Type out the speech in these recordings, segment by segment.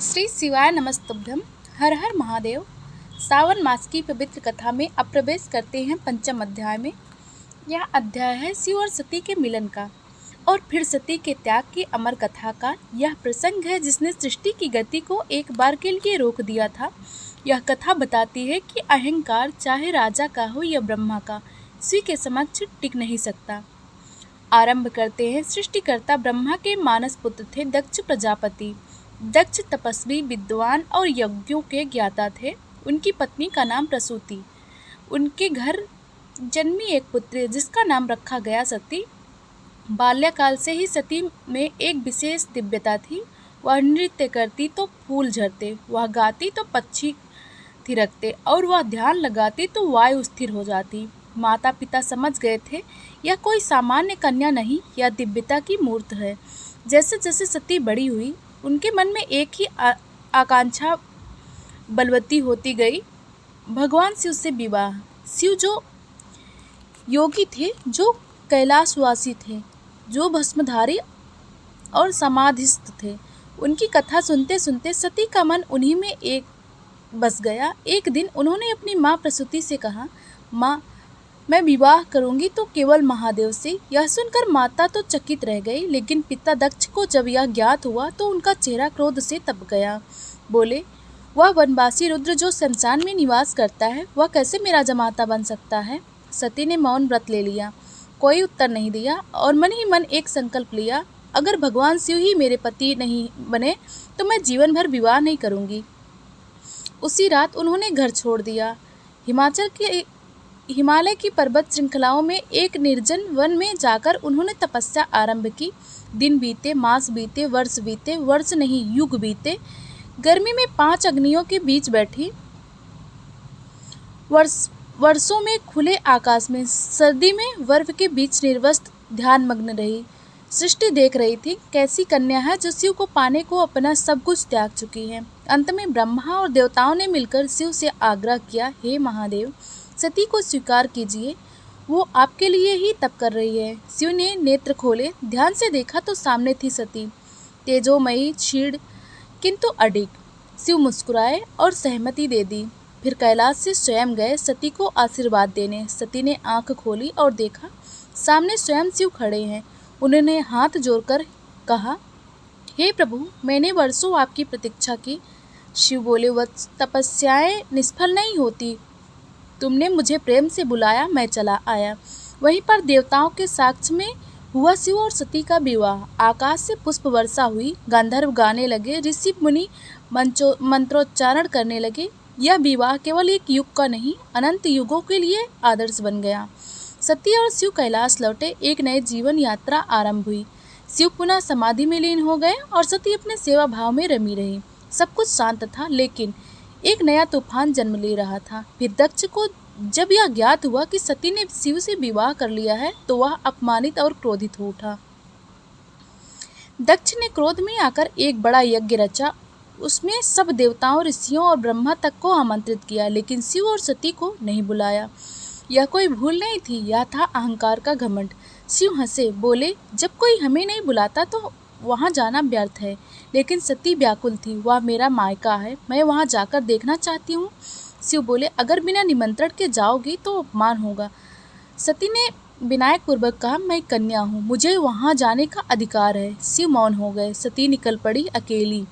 श्री शिवाय नमस्तुभ्यम। हर हर महादेव। सावन मास की पवित्र कथा में अब प्रवेश करते हैं पंचम अध्याय में। यह अध्याय है शिव और सती के मिलन का और फिर सती के त्याग की अमर कथा का। यह प्रसंग है जिसने सृष्टि की गति को एक बार के लिए रोक दिया था। यह कथा बताती है कि अहंकार चाहे राजा का हो या ब्रह्मा का, शिव के समक्ष टिक नहीं सकता। आरंभ करते हैं। सृष्टिकर्ता ब्रह्मा के मानस पुत्र थे दक्ष प्रजापति। दक्ष तपस्वी, विद्वान और यज्ञों के ज्ञाता थे। उनकी पत्नी का नाम प्रसूति। उनके घर जन्मी एक पुत्री जिसका नाम रखा गया सती। बाल्यकाल से ही सती में एक विशेष दिव्यता थी। वह नृत्य करती तो फूल झरते, वह गाती तो पक्षी थिरकते और वह ध्यान लगाती तो वायु स्थिर हो जाती। माता पिता समझ गए थे यह कोई सामान्य कन्या नहीं, यह दिव्यता की मूर्त है। जैसे जैसे सती बड़ी हुई उनके मन में एक ही आकांक्षा बलवती होती गई, भगवान शिव से विवाह। शिव जो योगी थे, जो कैलाशवासी थे, जो भस्मधारी और समाधिस्थ थे, उनकी कथा सुनते सुनते सती का मन उन्हीं में एक बस गया। एक दिन उन्होंने अपनी माँ प्रसूति से कहा, माँ, मैं विवाह करूंगी तो केवल महादेव से। यह सुनकर माता तो चकित रह गई, लेकिन पिता दक्ष को जब यह ज्ञात हुआ तो उनका चेहरा क्रोध से तप गया। बोले, वह वनवासी रुद्र जो शमशान में निवास करता है, वह कैसे मेरा जमाता बन सकता है। सती ने मौन व्रत ले लिया, कोई उत्तर नहीं दिया और मन ही मन एक संकल्प लिया, अगर भगवान शिव ही मेरे पति नहीं बने तो मैं जीवन भर विवाह नहीं करूंगी। उसी रात उन्होंने घर छोड़ दिया। हिमालय की पर्वत श्रृंखलाओं में एक निर्जन वन में जाकर उन्होंने तपस्या आरंभ की। दिन बीते, मास बीते, वर्ष नहीं युग बीते। गर्मी में 5 अग्नियों के बीच बैठी, वर्षों में खुले आकाश में, सर्दी में बर्फ के बीच निर्वस्त्र ध्यान मग्न रही। सृष्टि देख रही थी कैसी कन्या है जो शिव को पाने को अपना सब कुछ त्याग चुकी है। अंत में ब्रह्मा और देवताओं ने मिलकर शिव से आग्रह किया, हे महादेव, सती को स्वीकार कीजिए, वो आपके लिए ही तप कर रही है। शिव ने नेत्र खोले, ध्यान से देखा तो सामने थी सती, तेजोमयी, क्षीण किंतु अडिग। शिव मुस्कुराए और सहमति दे दी। फिर कैलाश से स्वयं गए सती को आशीर्वाद देने। सती ने आंख खोली और देखा सामने स्वयं शिव खड़े हैं। उन्होंने हाथ जोड़कर कहा, हे प्रभु, मैंने वर्षों आपकी प्रतीक्षा की। शिव बोले, वह तपस्याएं निष्फल नहीं होती, तुमने मुझे प्रेम से बुलाया, मैं चला आया। वहीं पर देवताओं के साक्ष्य में हुआ शिव और सती का विवाह। आकाश से पुष्प वर्षा हुई, गंधर्व गाने लगे, ऋषि मुनि मंत्रोच्चारण करने लगे। यह विवाह केवल एक युग का नहीं, अनंत युगों के लिए आदर्श बन गया। सती और शिव कैलाश लौटे, एक नए जीवन यात्रा आरंभ हुई। शिव पुनः समाधि में लीन हो गए और सती अपने सेवा भाव में रमी रही। सब कुछ शांत था, लेकिन एक नया तूफान जन्म ले रहा था। फिर दक्ष को जब यह ज्ञात हुआ कि सती ने शिव से विवाह कर लिया है तो वह अपमानित और क्रोधित हो उठा। दक्ष ने क्रोध में आकर एक बड़ा यज्ञ रचा। उसमें सब देवताओं, ऋषियों और ब्रह्मा तक को आमंत्रित किया, लेकिन शिव और सती को नहीं बुलाया। यह कोई भूल नहीं थी, यह था अहंकार का घमंड। शिव हंसे, बोले, जब कोई हमें नहीं बुलाता तो वहाँ जाना व्यर्थ है। लेकिन सती व्याकुल थी, वह मेरा मायका है, मैं वहाँ जाकर देखना चाहती हूँ। शिव बोले, अगर बिना निमंत्रण के जाओगी तो अपमान होगा। सती ने विनायक पूर्वक कहा, मैं कन्या हूँ, मुझे वहाँ जाने का अधिकार है। शिव मौन हो गए। सती निकल पड़ी अकेली।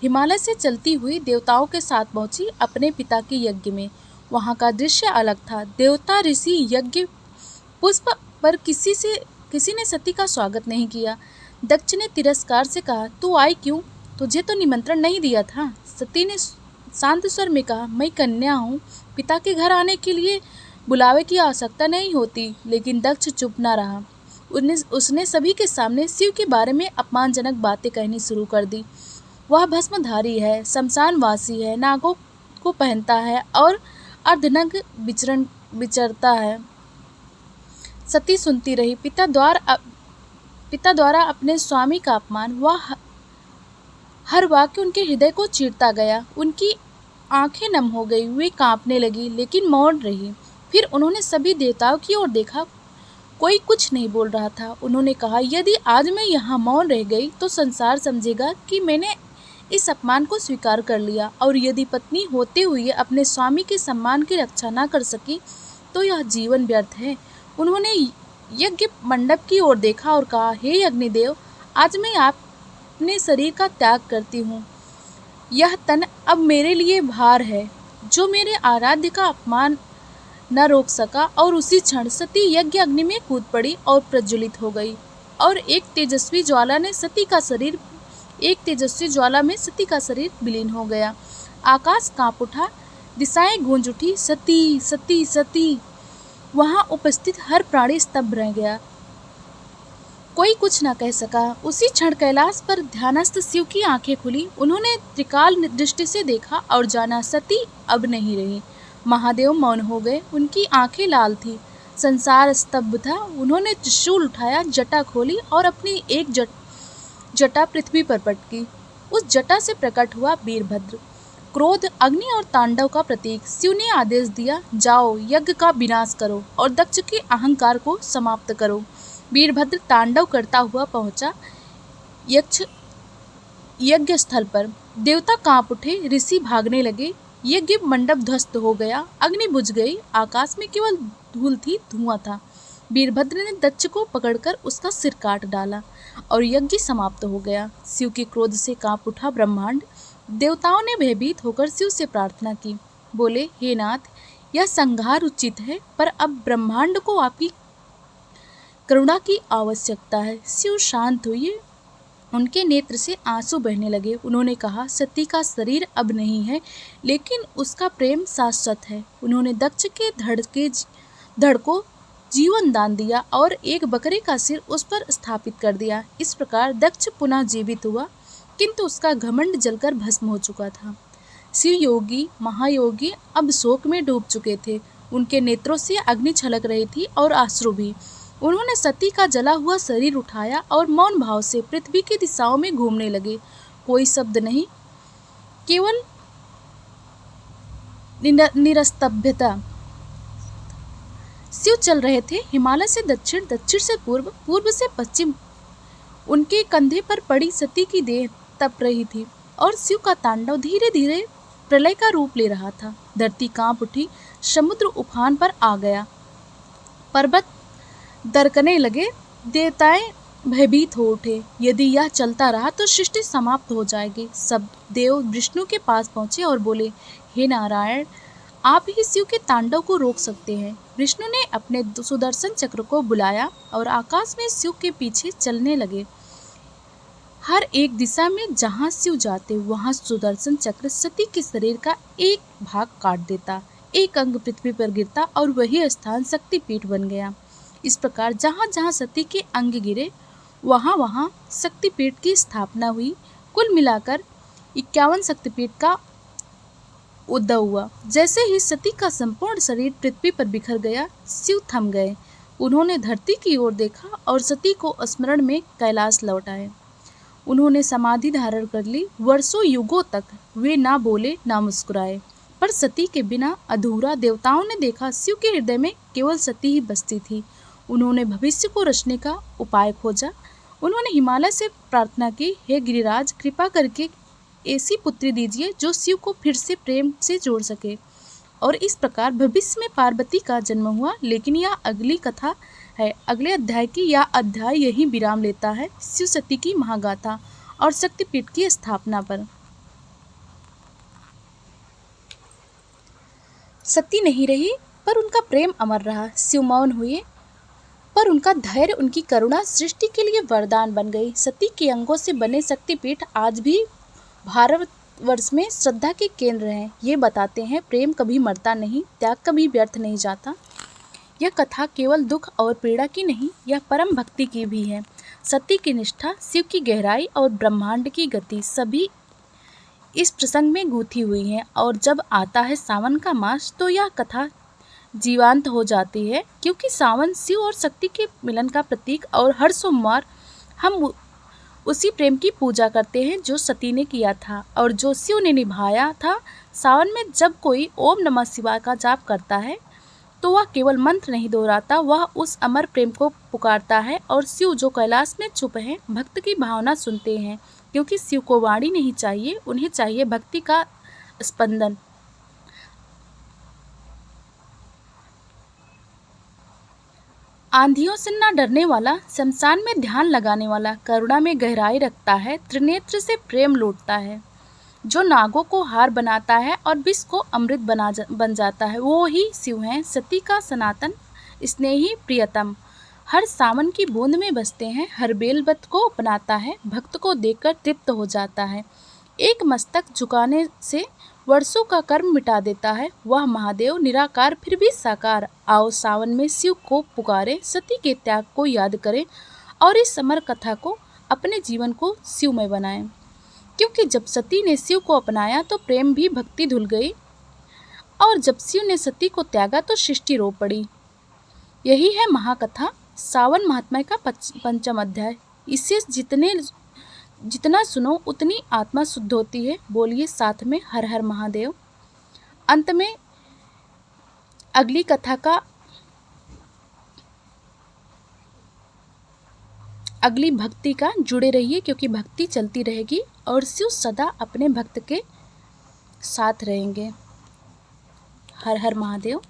हिमालय से चलती हुई देवताओं के साथ पहुंची अपने पिता के यज्ञ में। वहाँ का दृश्य अलग था। देवता, ऋषि, यज्ञ पुष्प पर किसी ने सती का स्वागत नहीं किया। दक्ष ने तिरस्कार से कहा, तू आई क्यों? तुझे तो निमंत्रण नहीं दिया था। सती ने शांत स्वर में कहा, मैं कन्या हूँ, पिता के घर आने के लिए बुलावे की आवश्यकता नहीं होती। लेकिन दक्ष चुप न रहा। उसने सभी के सामने शिव के बारे में अपमानजनक बातें कहनी शुरू कर दी। वह भस्मधारी है, शमशानवासी है, नागों को पहनता है और अर्धनग्न विचरता है। सती सुनती रही। पिता द्वारा अपने स्वामी का अपमान, वह हर वाक्य उनके हृदय को चीरता गया। उनकी आंखें नम हो गई, वे कांपने लगी, लेकिन मौन रही। फिर उन्होंने सभी देवताओं की ओर देखा, कोई कुछ नहीं बोल रहा था। उन्होंने कहा, यदि आज मैं यहाँ मौन रह गई तो संसार समझेगा कि मैंने इस अपमान को स्वीकार कर लिया, और यदि पत्नी होते हुए अपने स्वामी के सम्मान की रक्षा न कर सकी तो यह जीवन व्यर्थ है। उन्होंने यज्ञ मंडप की ओर देखा और कहा, हे अग्निदेव, आज मैं अपने शरीर का त्याग करती हूँ। यह तन अब मेरे लिए भार है जो मेरे आराध्य का अपमान न रोक सका। और उसी क्षण सती यज्ञ अग्नि में कूद पड़ी और प्रज्वलित हो गई, और एक तेजस्वी ज्वाला में सती का शरीर विलीन हो गया। आकाश कांप उठा, दिशाएं गूंज उठी, सती सती सती। वहां उपस्थित हर प्राणी स्तब्ध रह गया, कोई कुछ न कह सका। उसी क्षण कैलाश पर ध्यानस्थ शिव की आंखें खुली। उन्होंने त्रिकाल दृष्टि से देखा और जाना सती अब नहीं रही। महादेव मौन हो गए, उनकी आंखें लाल थी, संसार स्तब्ध था। उन्होंने त्रिशूल उठाया, जटा खोली और अपनी एक जटा पृथ्वी पर पटकी। उस जटा से प्रकट हुआ वीरभद्र, क्रोध, अग्नि और तांडव का प्रतीक। शिव ने आदेश दिया, जाओ यज्ञ का विनाश करो और दक्ष के अहंकार को समाप्त करो। वीरभद्र तांडव करता हुआ पहुंचा यज्ञ स्थल पर। देवता कांप उठे, ऋषि भागने लगे, यज्ञ मंडप ध्वस्त हो गया, अग्नि बुझ गई, आकाश में केवल धूल थी, धुआं था। वीरभद्र ने दक्ष को पकड़कर उसका सिर काट डाला और यज्ञ समाप्त हो गया। शिव के क्रोध से कांप उठा ब्रह्मांड। देवताओं ने भयभीत होकर शिव से प्रार्थना की, बोले, हे नाथ, यह संहार उचित है, पर अब ब्रह्मांड को आपकी करुणा की आवश्यकता है। शिव शांत हुए, उनके नेत्र से आंसू बहने लगे। उन्होंने कहा, सती का शरीर अब नहीं है, लेकिन उसका प्रेम शाश्वत है। उन्होंने दक्ष के धड़ को जीवन दान दिया और एक बकरे का सिर उस पर स्थापित कर दिया। इस प्रकार दक्ष पुनः जीवित हुआ, किंतु उसका घमंड जलकर भस्म हो चुका था। शिव योगी महायोगी अब शोक में डूब चुके थे। उनके नेत्रों से अग्नि छलक रही थी और अश्रु भी। उन्होंने सती का जला हुआ शरीर उठाया और मौन भाव से पृथ्वी की दिशाओं में घूमने लगे। कोई शब्द नहीं, केवल निरस्तब्धता। शिव चल रहे थे, हिमालय से दक्षिण, दक्षिण से पूर्व, पूर्व से पश्चिम। उनके कंधे पर पड़ी सती की देह तप रही थी और शिव का तांडव धीरे धीरे प्रलय का रूप ले रहा था। धरती कांप उठी, समुद्र उफान पर आ गया, पर्वत दरकने लगे, देवताएं भयभीत हो उठे। यदि यह चलता रहा तो सृष्टि समाप्त हो जाएगी। सब देव विष्णु के पास पहुंचे और बोले, हे नारायण, आप ही शिव के तांडव को रोक सकते हैं। विष्णु ने अपने सुदर्शन चक्र को बुलाया और आकाश में शिव के पीछे चलने लगे। हर एक दिशा में जहां शिव जाते वहां सुदर्शन चक्र सती के शरीर का एक भाग काट देता, एक अंग पृथ्वी पर गिरता और वही स्थान शक्तिपीठ बन गया। इस प्रकार जहां जहां सती के अंग गिरे वहां वहां शक्तिपीठ की स्थापना हुई। कुल मिलाकर 51 शक्तिपीठ का उदय हुआ। जैसे ही सती का संपूर्ण शरीर पृथ्वी पर बिखर गया, शिव थम गए। उन्होंने धरती की ओर देखा और सती को स्मरण में कैलाश लौट आए। उन्होंने समाधि धारण कर ली। वर्षों युगों तक वे ना बोले ना मुस्कुराए, पर सती के बिना अधूरा। देवताओं ने देखा, शिव के हृदय में केवल सती ही बसती थी। उन्होंने भविष्य को रचने का उपाय खोजा। उन्होंने हिमालय से प्रार्थना की, हे गिरिराज, कृपा करके ऐसी पुत्री दीजिए जो शिव को फिर से प्रेम से जोड़ सके। और इस प्रकार भविष्य में पार्वती का जन्म हुआ। लेकिन यह अगली कथा है। अगले अध्याय की यह अध्याय यही विराम लेता है, शिव सती की महागाथा और शक्तिपीठ की स्थापना पर। सती नहीं रही, पर उनका प्रेम अमर रहा। शिव मौन हुए, पर उनका धैर्य, उनकी करुणा सृष्टि के लिए वरदान बन गई। सती के अंगों से बने शक्तिपीठ आज भी भारतवर्ष में श्रद्धा के केंद्र हैं। ये बताते हैं, प्रेम कभी मरता नहीं, त्याग कभी व्यर्थ नहीं जाता। यह कथा केवल दुख और पीड़ा की नहीं, यह परम भक्ति की भी है। सती की निष्ठा, शिव की गहराई और ब्रह्मांड की गति सभी इस प्रसंग में गूंथी हुई हैं। और जब आता है सावन का मास तो यह कथा जीवंत हो जाती है, क्योंकि सावन शिव और शक्ति के मिलन का प्रतीक। और हर सोमवार हम उसी प्रेम की पूजा करते हैं जो सती ने किया था और जो शिव ने निभाया था। सावन में जब कोई ओम नमः शिवाय का जाप करता है तो वह केवल मंत्र नहीं दोहराता, वह उस अमर प्रेम को पुकारता है। और शिव जो कैलाश में छुप हैं, भक्त की भावना सुनते हैं। क्योंकि शिव को वाणी नहीं चाहिए, उन्हें चाहिए भक्ति का स्पंदन। आंधियों से न डरने वाला, शमशान में ध्यान लगाने वाला, करुणा में गहराई रखता है, त्रिनेत्र से प्रेम लूटता है, जो नागों को हार बनाता है और विष को अमृत बन जाता है, वो ही शिव हैं, सती का सनातन स्नेही प्रियतम। हर सावन की बूंद में बसते हैं, हर बेलपत्र को अपनाता है, भक्त को देखकर तृप्त हो जाता है। एक मस्तक झुकाने से वर्षों का कर्म मिटा देता है, वह महादेव निराकार फिर भी साकार। आओ सावन में शिव को पुकारें, सती के त्याग को याद करें और इस अमर कथा को अपने जीवन को शिवमय बनाएं। क्योंकि जब सती ने शिव को अपनाया तो प्रेम भी भक्ति धुल गई, और जब शिव ने सती को त्यागा तो सृष्टि रो पड़ी। यही है महाकथा, सावन महात्म्य का पंचम अध्याय। इसे जितना सुनो उतनी आत्मा शुद्ध होती है। बोलिए साथ में हर हर महादेव। अंत में अगली कथा का अगली भक्ति का जुड़े रहिए, क्योंकि भक्ति चलती रहेगी और शिव सदा अपने भक्त के साथ रहेंगे। हर हर महादेव।